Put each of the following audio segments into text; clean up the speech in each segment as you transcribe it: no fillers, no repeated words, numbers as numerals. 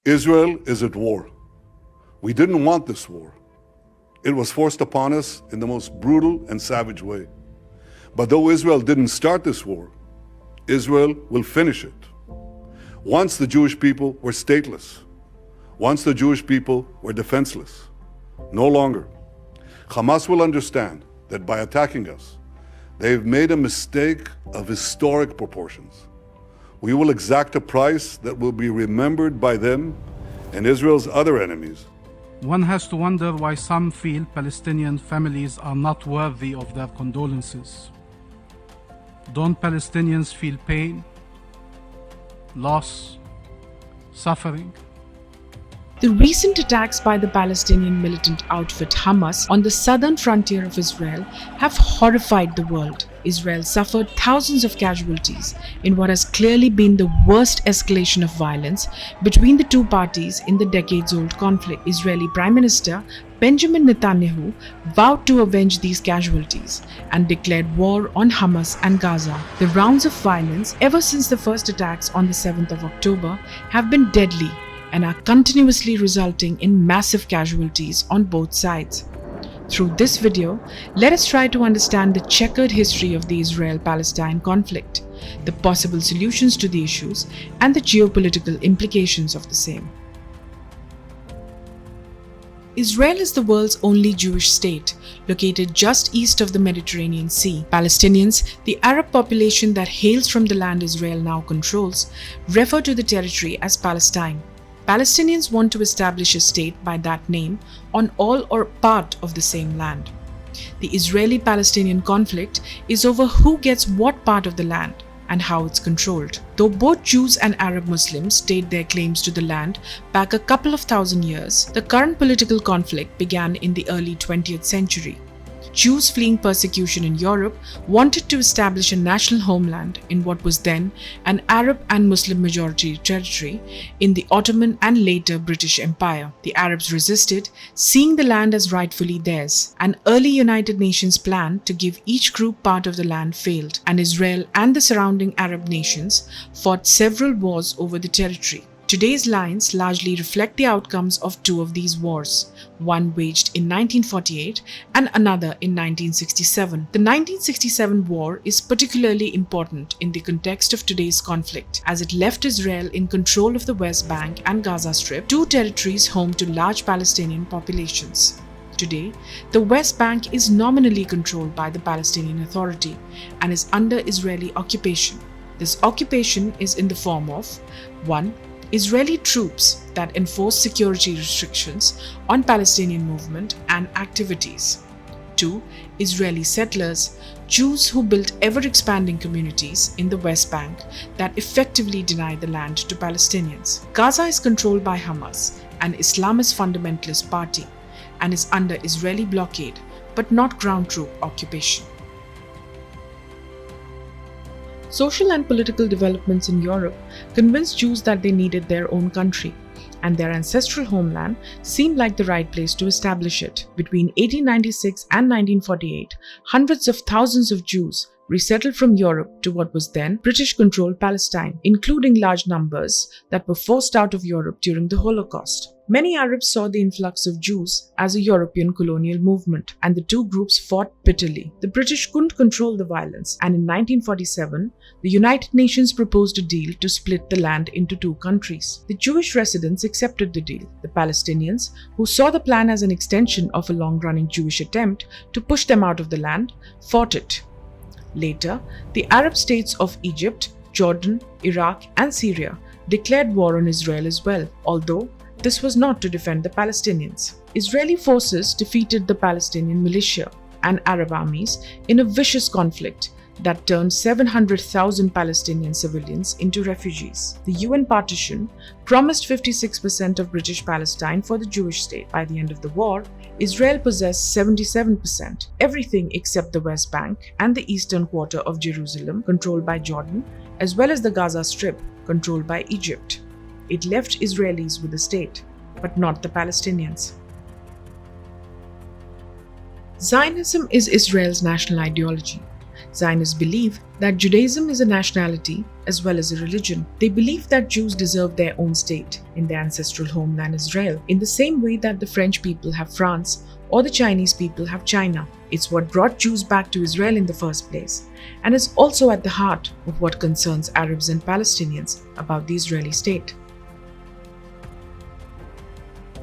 Israel is at war. We didn't want this war. It was forced upon us in the most brutal and savage way. But though Israel didn't start this war, Israel will finish it. Once the Jewish people were stateless. Once the Jewish people were defenseless. No longer. Hamas will understand that by attacking us, they've made a mistake of historic proportions. We will exact a price that will be remembered by them and Israel's other enemies. One has to wonder why some feel Palestinian families are not worthy of their condolences. Don't Palestinians feel pain, loss, suffering? The recent attacks by the Palestinian militant outfit Hamas on the southern frontier of Israel have horrified the world. Israel suffered thousands of casualties in what has clearly been the worst escalation of violence between the two parties in the decades-old conflict. Israeli Prime Minister Benjamin Netanyahu vowed to avenge these casualties and declared war on Hamas and Gaza. The rounds of violence ever since the first attacks on the 7th of October have been deadly and are continuously resulting in massive casualties on both sides. Through this video, let us try to understand the checkered history of the Israel-Palestine conflict, the possible solutions to the issues, and the geopolitical implications of the same. Israel is the world's only Jewish state, located just east of the Mediterranean Sea. Palestinians, the Arab population that hails from the land Israel now controls, refer to the territory as Palestine. Palestinians want to establish a state by that name on all or part of the same land. The Israeli-Palestinian conflict is over who gets what part of the land and how it's controlled. Though both Jews and Arab Muslims state their claims to the land back a couple of thousand years, the current political conflict began in the early 20th century. Jews fleeing persecution in Europe wanted to establish a national homeland in what was then an Arab and Muslim majority territory in the Ottoman and later British Empire. The Arabs resisted, seeing the land as rightfully theirs. An early United Nations plan to give each group part of the land failed, and Israel and the surrounding Arab nations fought several wars over the territory. Today's lines largely reflect the outcomes of two of these wars, one waged in 1948 and another in 1967. The 1967 war is particularly important in the context of today's conflict, as it left Israel in control of the West Bank and Gaza Strip, two territories home to large Palestinian populations. Today, the West Bank is nominally controlled by the Palestinian Authority and is under Israeli occupation. This occupation is in the form of 1. Israeli troops that enforce security restrictions on Palestinian movement and activities. 2. Israeli settlers, Jews who built ever-expanding communities in the West Bank that effectively deny the land to Palestinians. Gaza is controlled by Hamas, an Islamist fundamentalist party, and is under Israeli blockade, but not ground troop occupation. Social and political developments in Europe convinced Jews that they needed their own country, and their ancestral homeland seemed like the right place to establish it. Between 1896 and 1948, hundreds of thousands of Jews resettled from Europe to what was then British-controlled Palestine, including large numbers that were forced out of Europe during the Holocaust. Many Arabs saw the influx of Jews as a European colonial movement, and the two groups fought bitterly. The British couldn't control the violence, and in 1947, the United Nations proposed a deal to split the land into two countries. The Jewish residents accepted the deal. The Palestinians, who saw the plan as an extension of a long-running Jewish attempt to push them out of the land, fought it. Later, the Arab states of Egypt, Jordan, Iraq, and Syria declared war on Israel as well, although this was not to defend the Palestinians. Israeli forces defeated the Palestinian militia and Arab armies in a vicious conflict that turned 700,000 Palestinian civilians into refugees. The UN partition promised 56% of British Palestine for the Jewish state. By the end of the war, Israel possessed 77%, everything except the West Bank and the eastern quarter of Jerusalem, controlled by Jordan, as well as the Gaza Strip, controlled by Egypt. It left Israelis with the state, but not the Palestinians. Zionism is Israel's national ideology. Zionists believe that Judaism is a nationality as well as a religion. They believe that Jews deserve their own state in their ancestral homeland Israel, in the same way that the French people have France or the Chinese people have China. It's what brought Jews back to Israel in the first place, and is also at the heart of what concerns Arabs and Palestinians about the Israeli state.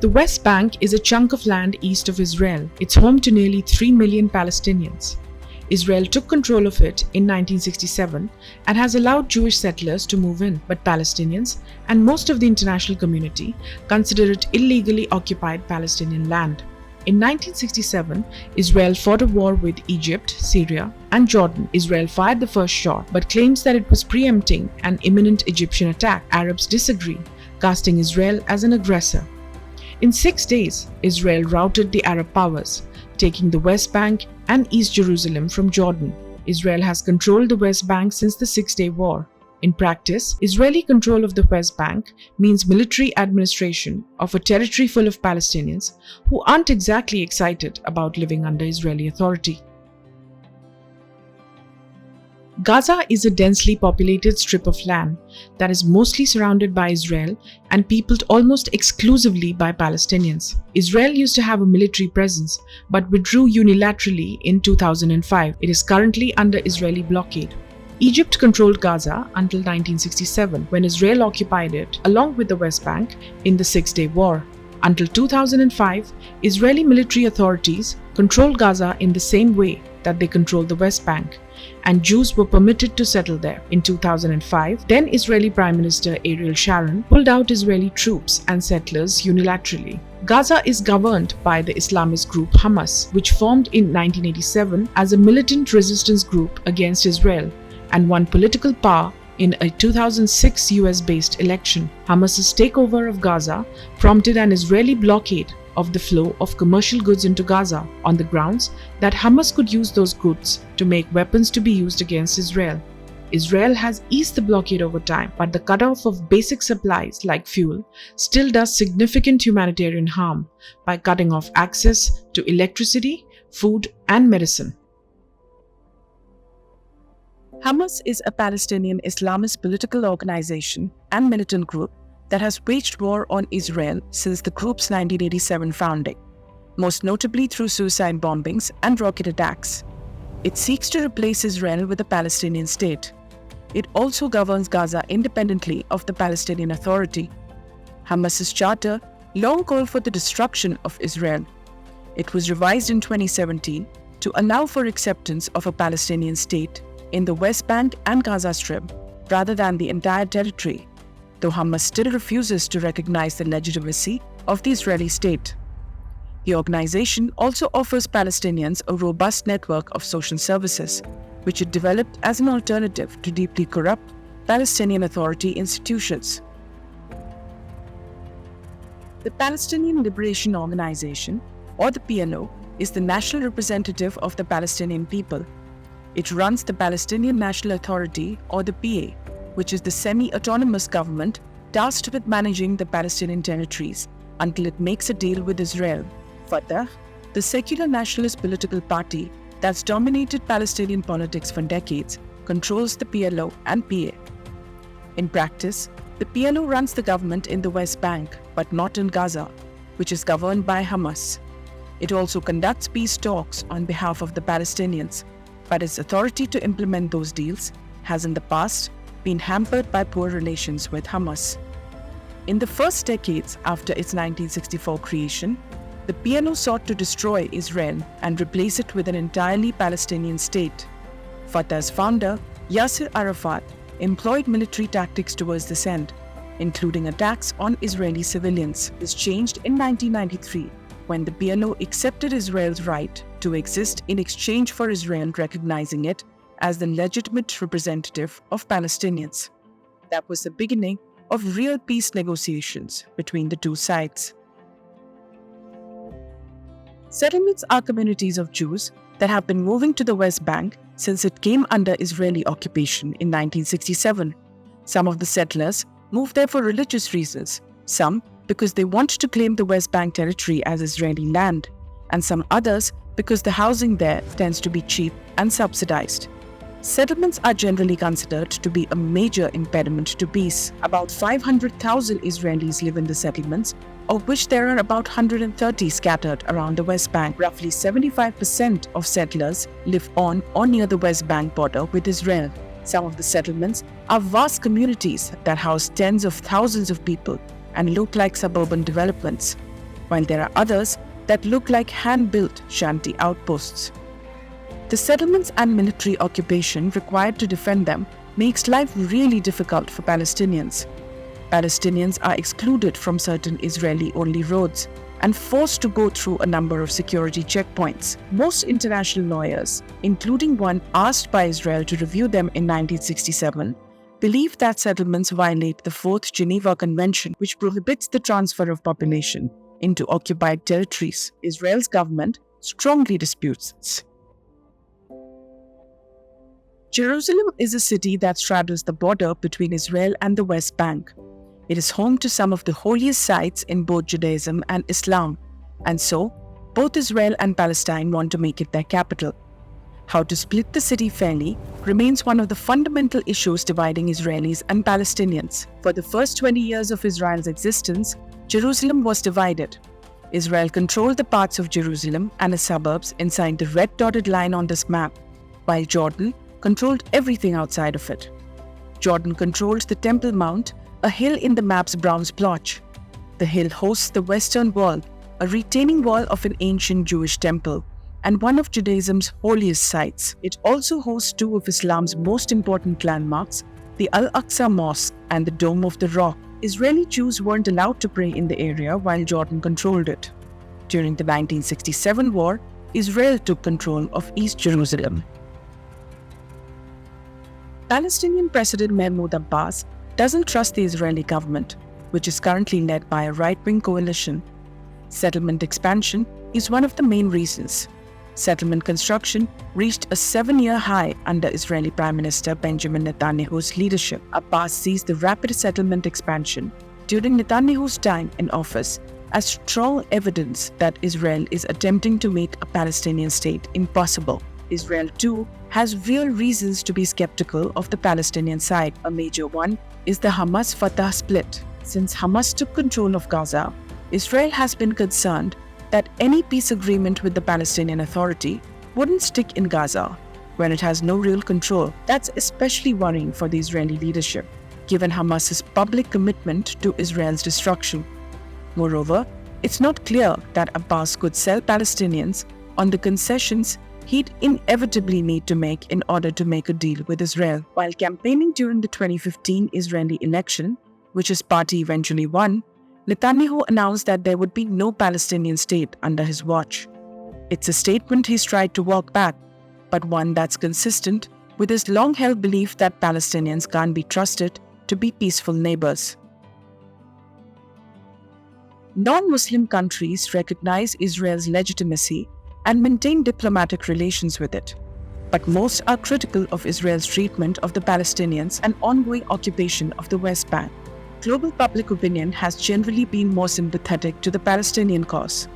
The West Bank is a chunk of land east of Israel. It's home to nearly 3 million Palestinians. Israel took control of it in 1967 and has allowed Jewish settlers to move in, but Palestinians and most of the international community consider it illegally occupied Palestinian land. In 1967, Israel fought a war with Egypt, Syria, and Jordan. Israel fired the first shot, but claims that it was preempting an imminent Egyptian attack. Arabs disagree, casting Israel as an aggressor. In 6 days, Israel routed the Arab powers, taking the West Bank and East Jerusalem from Jordan. Israel has controlled the West Bank since the Six-Day War. In practice, Israeli control of the West Bank means military administration of a territory full of Palestinians who aren't exactly excited about living under Israeli authority. Gaza is a densely populated strip of land that is mostly surrounded by Israel and peopled almost exclusively by Palestinians. Israel used to have a military presence but withdrew unilaterally in 2005. It is currently under Israeli blockade. Egypt controlled Gaza until 1967, when Israel occupied it along with the West Bank in the Six-Day War. Until 2005, Israeli military authorities controlled Gaza in the same way that they controlled the West Bank, and Jews were permitted to settle there. In 2005, then Israeli Prime Minister Ariel Sharon pulled out Israeli troops and settlers unilaterally. Gaza is governed by the Islamist group Hamas, which formed in 1987 as a militant resistance group against Israel and won political power in a 2006 US-based election. Hamas's takeover of Gaza prompted an Israeli blockade of the flow of commercial goods into Gaza on the grounds that Hamas could use those goods to make weapons to be used against Israel. Israel has eased the blockade over time, but the cutoff of basic supplies like fuel still does significant humanitarian harm by cutting off access to electricity, food, and medicine. Hamas is a Palestinian Islamist political organization and militant group that has waged war on Israel since the group's 1987 founding, most notably through suicide bombings and rocket attacks. It seeks to replace Israel with a Palestinian state. It also governs Gaza independently of the Palestinian Authority. Hamas's charter long called for the destruction of Israel. It was revised in 2017 to allow for acceptance of a Palestinian state in the West Bank and Gaza Strip rather than the entire territory, though Hamas still refuses to recognize the legitimacy of the Israeli state. The organization also offers Palestinians a robust network of social services, which it developed as an alternative to deeply corrupt Palestinian Authority institutions. The Palestinian Liberation Organization, or the PLO, is the national representative of the Palestinian people. It runs the Palestinian National Authority, or the PA, which is the semi-autonomous government tasked with managing the Palestinian territories until it makes a deal with Israel. Fatah, the secular nationalist political party that's dominated Palestinian politics for decades, controls the PLO and PA. In practice, the PLO runs the government in the West Bank, but not in Gaza, which is governed by Hamas. It also conducts peace talks on behalf of the Palestinians, but its authority to implement those deals has in the past been hampered by poor relations with Hamas. In the first decades after its 1964 creation, the PLO sought to destroy Israel and replace it with an entirely Palestinian state. Fatah's founder, Yasser Arafat, employed military tactics towards this end, including attacks on Israeli civilians. This changed in 1993 when the PLO accepted Israel's right to exist in exchange for Israel recognizing it as the legitimate representative of Palestinians. That was the beginning of real peace negotiations between the two sides. Settlements are communities of Jews that have been moving to the West Bank since it came under Israeli occupation in 1967. Some of the settlers moved there for religious reasons, some because they want to claim the West Bank territory as Israeli land, and some others because the housing there tends to be cheap and subsidized. Settlements are generally considered to be a major impediment to peace. About 500,000 Israelis live in the settlements, of which there are about 130 scattered around the West Bank. Roughly 75% of settlers live on or near the West Bank border with Israel. Some of the settlements are vast communities that house tens of thousands of people and look like suburban developments, while there are others that look like hand-built shanty outposts. The settlements and military occupation required to defend them makes life really difficult for Palestinians. Palestinians are excluded from certain Israeli-only roads and forced to go through a number of security checkpoints. Most international lawyers, including one asked by Israel to review them in 1967, believe that settlements violate the Fourth Geneva Convention, which prohibits the transfer of population into occupied territories. Israel's government strongly disputes this. Jerusalem is a city that straddles the border between Israel and the West Bank. It is home to some of the holiest sites in both Judaism and Islam, and so both Israel and Palestine want to make it their capital. How to split the city fairly remains one of the fundamental issues dividing Israelis and Palestinians. For the first 20 years of Israel's existence, Jerusalem was divided. Israel controlled the parts of Jerusalem and its suburbs inside the red dotted line on this map, while Jordan controlled everything outside of it. Jordan controlled the Temple Mount, a hill in the map's brown splotch. The hill hosts the Western Wall, a retaining wall of an ancient Jewish temple, and one of Judaism's holiest sites. It also hosts two of Islam's most important landmarks, the Al-Aqsa Mosque and the Dome of the Rock. Israeli Jews weren't allowed to pray in the area while Jordan controlled it. During the 1967 war, Israel took control of East Jerusalem. Palestinian President Mahmoud Abbas doesn't trust the Israeli government, which is currently led by a right-wing coalition. Settlement expansion is one of the main reasons. Settlement construction reached a 7-year high under Israeli Prime Minister Benjamin Netanyahu's leadership. Abbas sees the rapid settlement expansion during Netanyahu's time in office as strong evidence that Israel is attempting to make a Palestinian state impossible. Israel, too, has real reasons to be skeptical of the Palestinian side. A major one is the Hamas-Fatah split. Since Hamas took control of Gaza, Israel has been concerned that any peace agreement with the Palestinian Authority wouldn't stick in Gaza, when it has no real control. That's especially worrying for the Israeli leadership, given Hamas's public commitment to Israel's destruction. Moreover, it's not clear that Abbas could sell Palestinians on the concessions he'd inevitably need to make in order to make a deal with Israel. While campaigning during the 2015 Israeli election, which his party eventually won, Netanyahu announced that there would be no Palestinian state under his watch. It's a statement he's tried to walk back, but one that's consistent with his long-held belief that Palestinians can't be trusted to be peaceful neighbors. Non-Muslim countries recognize Israel's legitimacy and maintain diplomatic relations with it, but most are critical of Israel's treatment of the Palestinians and ongoing occupation of the West Bank. Global public opinion has generally been more sympathetic to the Palestinian cause.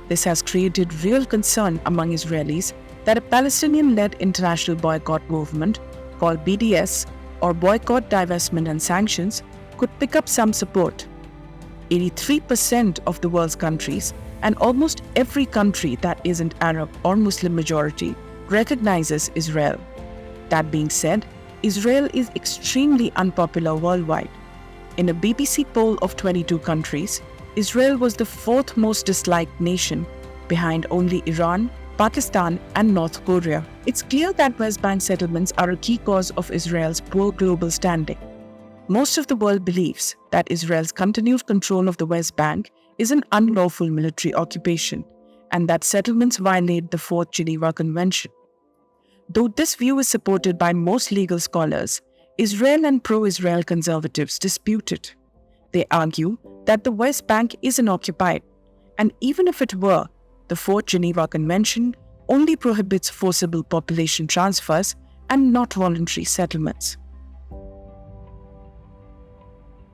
This has created real concern among Israelis that a Palestinian-led international boycott movement called BDS, or Boycott, Divestment and Sanctions, could pick up some support. 83% of the world's countries and almost every country that isn't Arab or Muslim majority recognizes Israel. That being said, Israel is extremely unpopular worldwide. In a BBC poll of 22 countries, Israel was the fourth most disliked nation, behind only Iran, Pakistan, and North Korea. It's clear that West Bank settlements are a key cause of Israel's poor global standing. Most of the world believes that Israel's continued control of the West Bank is an unlawful military occupation, and that settlements violate the Fourth Geneva Convention. Though this view is supported by most legal scholars, Israel and pro-Israel conservatives dispute it. They argue that the West Bank isn't occupied, and even if it were, the Fourth Geneva Convention only prohibits forcible population transfers and not voluntary settlements.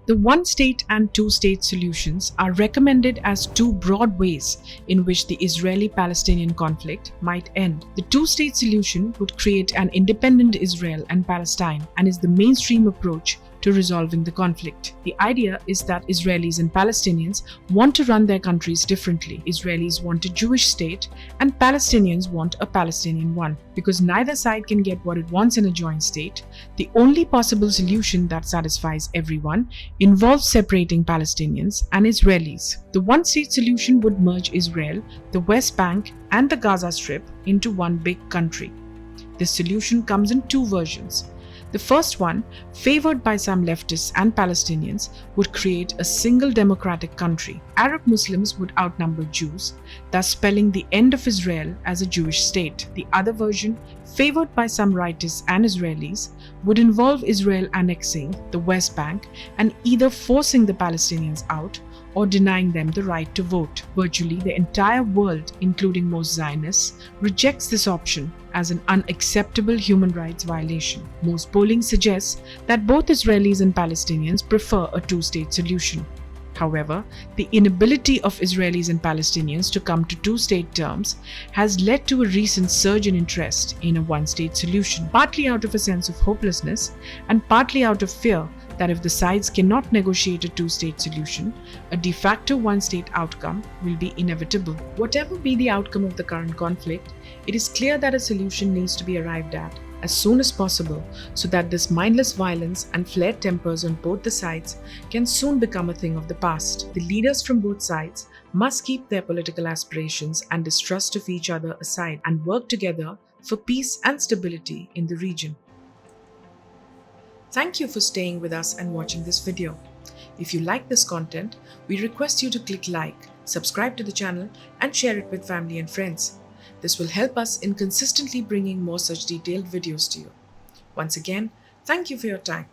The one-state and two-state solutions are recommended as two broad ways in which the Israeli-Palestinian conflict might end. The two-state solution would create an independent Israel and Palestine and is the mainstream approach to resolving the conflict. The idea is that Israelis and Palestinians want to run their countries differently. Israelis want a Jewish state and Palestinians want a Palestinian one. Because neither side can get what it wants in a joint state, the only possible solution that satisfies everyone involves separating Palestinians and Israelis. The one-state solution would merge Israel, the West Bank, and the Gaza Strip into one big country. This solution comes in two versions. The first one, favored by some leftists and Palestinians, would create a single democratic country. Arab Muslims would outnumber Jews, thus spelling the end of Israel as a Jewish state. The other version, favored by some rightists and Israelis, would involve Israel annexing the West Bank and either forcing the Palestinians out or denying them the right to vote. Virtually the entire world, including most Zionists, rejects this option as an unacceptable human rights violation. Most polling suggests that both Israelis and Palestinians prefer a two-state solution. However, the inability of Israelis and Palestinians to come to two-state terms has led to a recent surge in interest in a one-state solution, partly out of a sense of hopelessness and partly out of fear that if the sides cannot negotiate a two-state solution, a de facto one-state outcome will be inevitable. Whatever be the outcome of the current conflict, it is clear that a solution needs to be arrived at as soon as possible so that this mindless violence and flared tempers on both the sides can soon become a thing of the past. The leaders from both sides must keep their political aspirations and distrust of each other aside and work together for peace and stability in the region. Thank you for staying with us and watching this video. If you like this content, we request you to click like, subscribe to the channel, and share it with family and friends. This will help us in consistently bringing more such detailed videos to you. Once again, thank you for your time.